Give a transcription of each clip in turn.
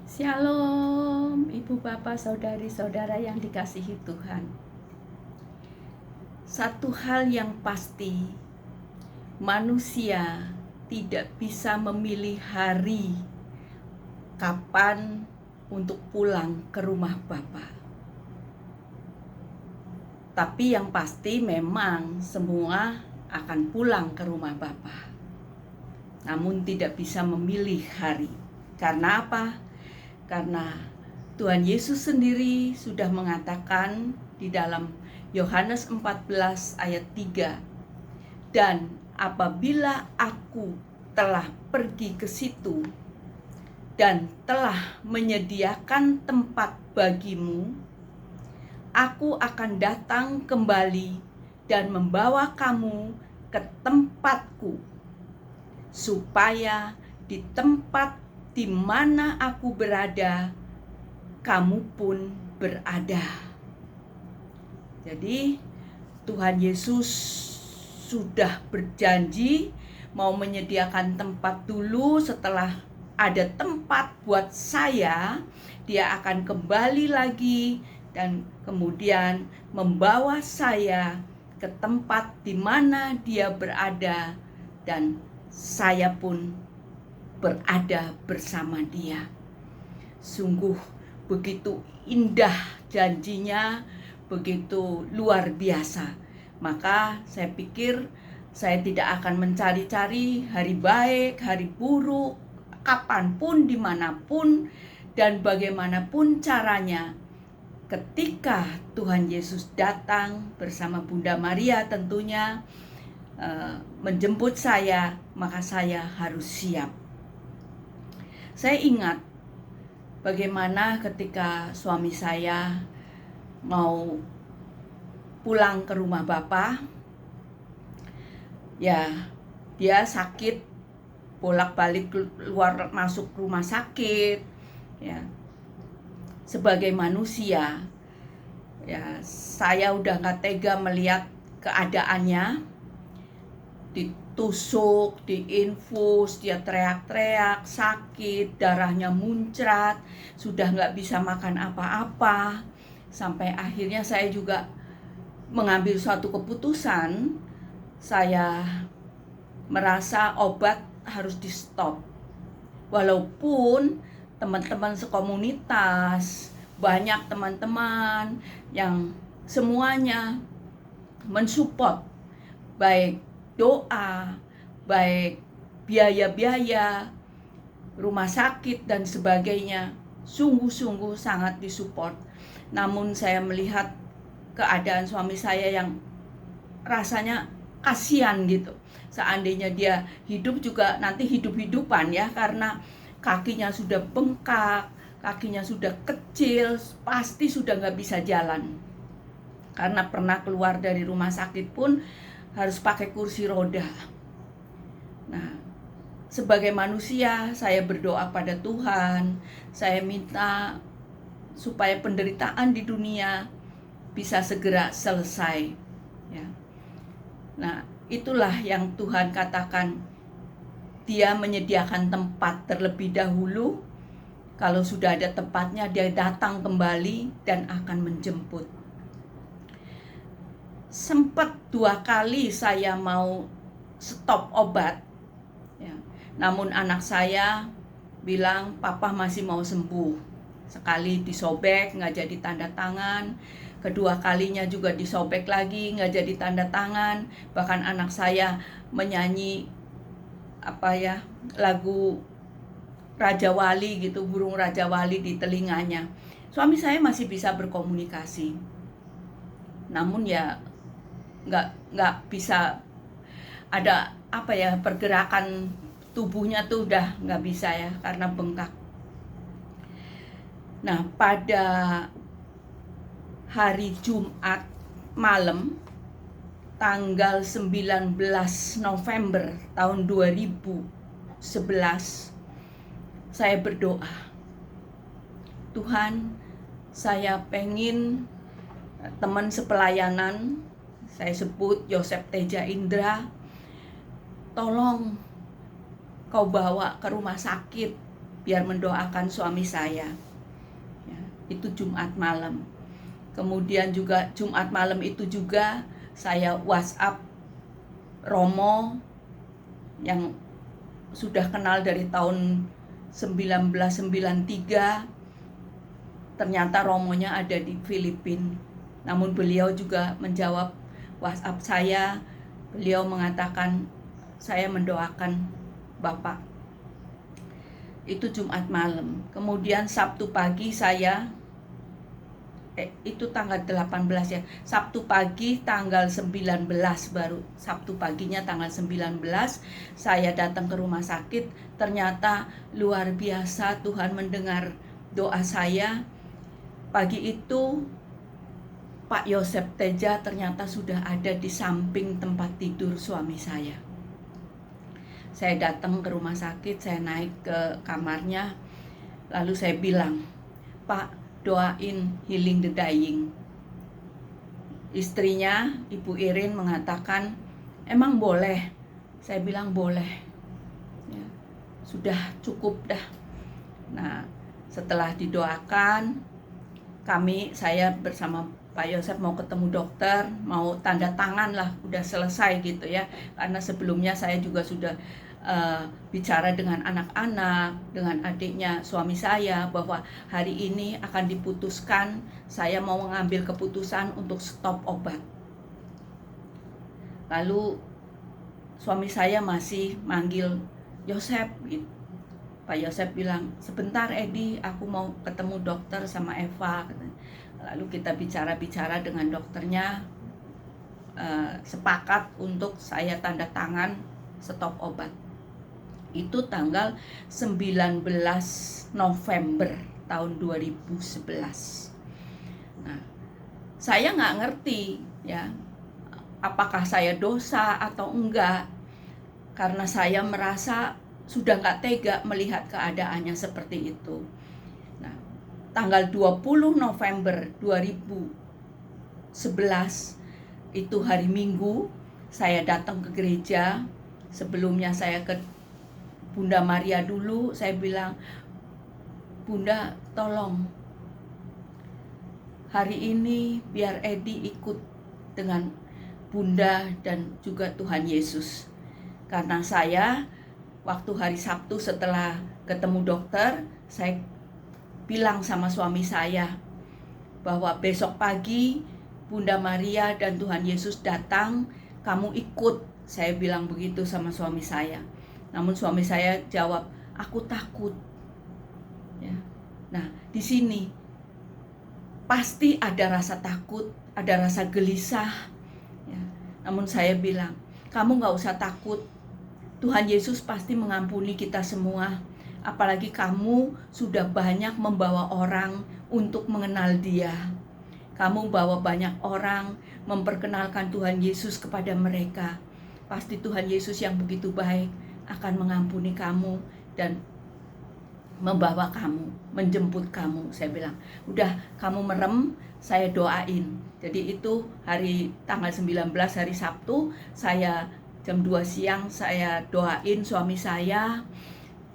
Shalom, ibu bapak saudari-saudara yang dikasihi Tuhan. Satu hal yang pasti, manusia tidak bisa memilih hari kapan untuk pulang ke rumah Bapa. Tapi yang pasti memang semua akan pulang ke rumah Bapa. Namun tidak bisa memilih hari. Karena apa? Karena Tuhan Yesus sendiri sudah mengatakan di dalam Yohanes 14 ayat 3, dan apabila aku telah pergi ke situ dan telah menyediakan tempat bagimu, aku akan datang kembali dan membawa kamu ke tempatku, supaya di tempat di mana aku berada, kamu pun berada. Jadi Tuhan Yesus sudah berjanji mau menyediakan tempat dulu. Setelah ada tempat buat saya, dia akan kembali lagi dan kemudian membawa saya ke tempat di mana dia berada, dan saya pun berada bersama dia. Sungguh begitu indah janjinya, begitu luar biasa. Maka saya pikir saya tidak akan mencari-cari hari baik, hari buruk, kapanpun, dimanapun, dan bagaimanapun caranya. Ketika Tuhan Yesus datang bersama Bunda Maria tentunya menjemput saya, maka saya harus siap. Saya ingat bagaimana ketika suami saya mau pulang ke rumah Bapa, ya dia sakit, bolak-balik keluar masuk rumah sakit, ya. Sebagai manusia, ya saya udah gak tega melihat keadaannya, ditusuk, diinfus, dia teriak-teriak, sakit, darahnya muncrat, sudah gak bisa makan apa-apa. Sampai akhirnya saya juga mengambil suatu keputusan, saya merasa obat harus di stop. Walaupun teman-teman sekomunitas, banyak teman-teman yang semuanya mensupport, baik doa, baik biaya-biaya rumah sakit dan sebagainya, sungguh-sungguh sangat disupport. Namun saya melihat keadaan suami saya yang rasanya kasihan gitu. Seandainya dia hidup juga nanti hidup-hidupan ya, karena kakinya sudah bengkak, kakinya sudah kecil, pasti sudah gak bisa jalan. Karena pernah keluar dari rumah sakit pun harus pakai kursi roda. Nah, sebagai manusia saya berdoa pada Tuhan, saya minta supaya penderitaan di dunia bisa segera selesai, ya. Nah, itulah yang Tuhan katakan, dia menyediakan tempat terlebih dahulu. Kalau sudah ada tempatnya, dia datang kembali dan akan menjemput. Sempat 2 kali saya mau stop obat, ya. Namun anak saya bilang papa masih mau sembuh. Sekali disobek nggak jadi tanda tangan, kedua kalinya juga disobek lagi nggak jadi tanda tangan. Bahkan anak saya menyanyi lagu Raja Wali gitu, burung Raja Wali di telinganya. Suami saya masih bisa berkomunikasi, namun ya nggak bisa ada pergerakan tubuhnya tuh udah nggak bisa ya, karena bengkak. Nah, pada hari Jumat malam tanggal 19 November tahun 2011, saya berdoa, Tuhan, saya pengen teman sepelayanan, saya sebut Yosep Teja Indra, tolong kau bawa ke rumah sakit biar mendoakan suami saya. Ya, itu Jumat malam. Kemudian juga Jumat malam itu juga saya WhatsApp Romo yang sudah kenal dari tahun 1993. Ternyata Romonya ada di Filipina. Namun beliau juga menjawab WhatsApp saya. Beliau mengatakan, saya mendoakan Bapak. Itu Jumat malam. Kemudian Sabtu pagi saya itu tanggal 18 ya. Sabtu pagi tanggal 19 baru. Sabtu paginya tanggal 19 saya datang ke rumah sakit. Ternyata luar biasa, Tuhan mendengar doa saya. Pagi itu Pak Yosep Teja ternyata sudah ada di samping tempat tidur suami saya. Saya datang ke rumah sakit, saya naik ke kamarnya. Lalu saya bilang, Pak, doain healing the dying. Istrinya, Ibu Irin, mengatakan, emang boleh? Saya bilang boleh. Ya, sudah cukup dah. Nah, setelah didoakan, saya bersama Pak Yosep mau ketemu dokter, mau tanda tangan lah, udah selesai gitu ya. Karena sebelumnya saya juga sudah bicara dengan anak-anak, dengan adiknya suami saya, bahwa hari ini akan diputuskan, saya mau mengambil keputusan untuk stop obat. Lalu suami saya masih manggil Yosep gitu. Pak Yosep bilang, sebentar Edi, aku mau ketemu dokter sama Eva. Lalu kita bicara-bicara dengan dokternya, sepakat untuk saya tanda tangan stop obat. Itu tanggal 19 November tahun 2011. Nah, saya nggak ngerti ya, apakah saya dosa atau enggak, karena saya merasa sudah nggak tega melihat keadaannya seperti itu. Nah, tanggal 20 November 2011 itu hari Minggu, saya datang ke gereja. Sebelumnya saya ke Bunda Maria dulu, saya bilang, Bunda tolong hari ini biar Edi ikut dengan Bunda dan juga Tuhan Yesus. Karena saya waktu hari Sabtu setelah ketemu dokter, saya bilang sama suami saya bahwa besok pagi Bunda Maria dan Tuhan Yesus datang, kamu ikut. Saya bilang begitu sama suami saya. Namun suami saya jawab, aku takut. Ya. Nah, di sini pasti ada rasa takut, ada rasa gelisah. Ya. Namun saya bilang, kamu gak usah takut. Tuhan Yesus pasti mengampuni kita semua. Apalagi kamu sudah banyak membawa orang untuk mengenal Dia. Kamu bawa banyak orang memperkenalkan Tuhan Yesus kepada mereka. Pasti Tuhan Yesus yang begitu baik akan mengampuni kamu dan membawa kamu, menjemput kamu. Saya bilang, udah kamu merem, saya doain. Jadi itu hari tanggal 19 hari Sabtu, saya jam 2 siang saya doain suami saya.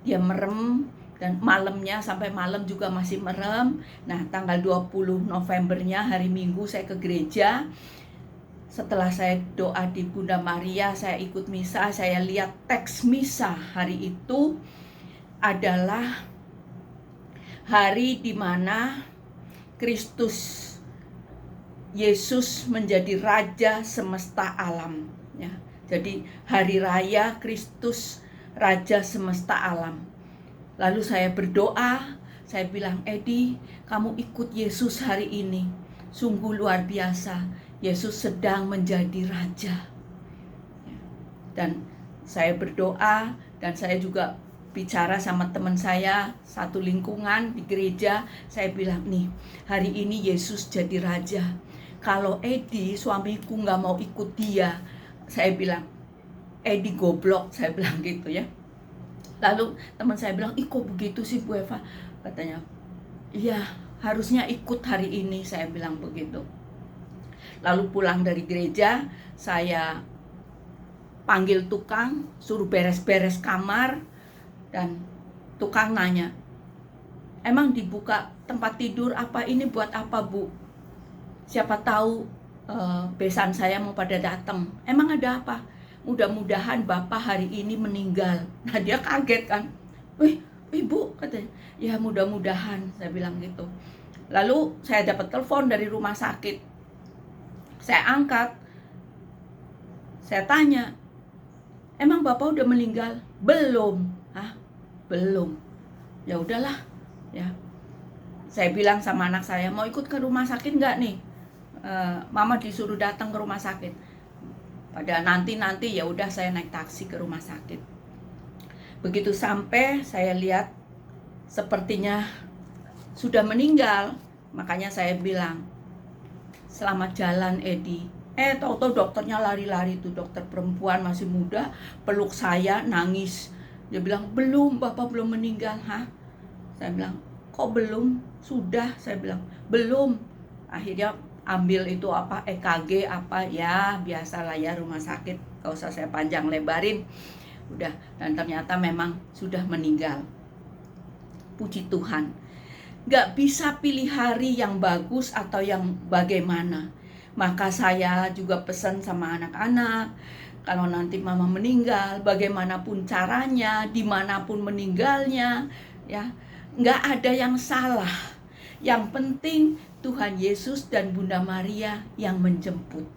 Dia merem dan malamnya sampai malam juga masih merem. Nah, tanggal 20 Novembernya hari Minggu saya ke gereja. Setelah saya doa di Bunda Maria, saya ikut misa, saya lihat teks misa hari itu adalah hari di mana Kristus Yesus menjadi Raja semesta alam. Ya. Jadi hari raya Kristus Raja semesta alam. Lalu saya berdoa, saya bilang, Edi, kamu ikut Yesus hari ini. Sungguh luar biasa. Yesus sedang menjadi Raja. Dan saya berdoa, dan saya juga bicara sama teman saya, satu lingkungan di gereja. Saya bilang, nih, hari ini Yesus jadi Raja. Kalau Edi, suamiku gak mau ikut Dia, saya bilang, Edi goblok, saya bilang gitu ya. Lalu teman saya bilang, ih kok begitu sih Bu Eva? Katanya, iya harusnya ikut hari ini, saya bilang begitu. Lalu pulang dari gereja, saya panggil tukang, suruh beres-beres kamar, dan tukang nanya, emang dibuka tempat tidur apa ini buat apa, Bu? Siapa tahu besan saya mau pada datang. Emang ada apa? Mudah-mudahan Bapak hari ini meninggal. Nah, dia kaget kan. Wih, Ibu, katanya. Ya, mudah-mudahan, saya bilang gitu. Lalu saya dapat telepon dari rumah sakit. Saya angkat. Saya tanya, emang Bapak udah meninggal? Belum. Hah? Belum. Ya udahlah, ya. Saya bilang sama anak saya, mau ikut ke rumah sakit nggak nih? Mama disuruh datang ke rumah sakit. Pada nanti ya udah saya naik taksi ke rumah sakit. Begitu sampai saya lihat sepertinya sudah meninggal, makanya saya bilang, selamat jalan Edi. Tahu-tahu dokternya lari-lari tuh, dokter perempuan masih muda, peluk saya, nangis. Dia bilang, belum, Bapak belum meninggal. Hah? Saya bilang, kok belum? Sudah, saya bilang, belum. Akhirnya ambil itu apa, EKG apa, ya biasalah ya rumah sakit, gak usah saya panjang lebarin. Udah, dan ternyata memang sudah meninggal. Puji Tuhan. Gak bisa pilih hari yang bagus atau yang bagaimana. Maka saya juga pesan sama anak-anak, kalau nanti mama meninggal, bagaimanapun caranya, dimanapun meninggalnya, ya, gak ada yang salah. Yang penting Tuhan Yesus dan Bunda Maria yang menjemput.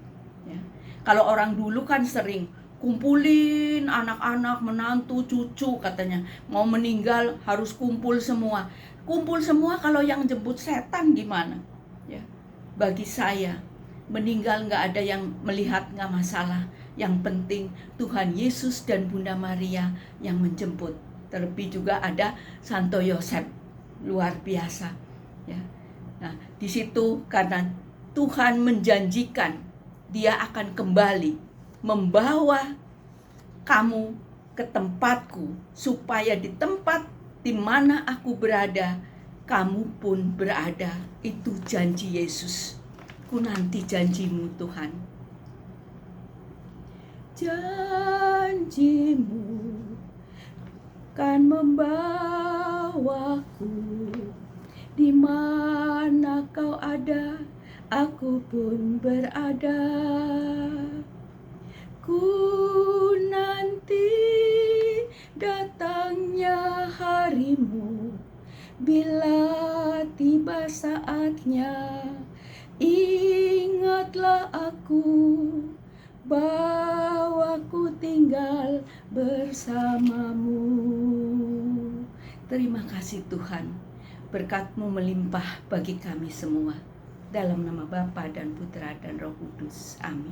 Ya. Kalau orang dulu kan sering kumpulin anak-anak, menantu, cucu katanya. Mau meninggal harus kumpul semua. Kumpul semua kalau yang jemput setan gimana? Ya. Bagi saya, meninggal nggak ada yang melihat, nggak masalah. Yang penting Tuhan Yesus dan Bunda Maria yang menjemput. Terlebih juga ada Santo Yosef, luar biasa. Ya. Nah, di situ karena Tuhan menjanjikan Dia akan kembali membawa kamu ke tempatku, supaya di tempat di mana aku berada, kamu pun berada. Itu janji Yesus. Ku nanti janjimu Tuhan. Janjimu kan membawaku, di mana kau ada, aku pun berada. Ku nanti datangnya harimu, bila tiba saatnya, ingatlah aku, bahwa ku tinggal bersamamu. Terima kasih Tuhan, berkat-Mu melimpah bagi kami semua. Dalam nama Bapa dan Putra dan Roh Kudus. Amin.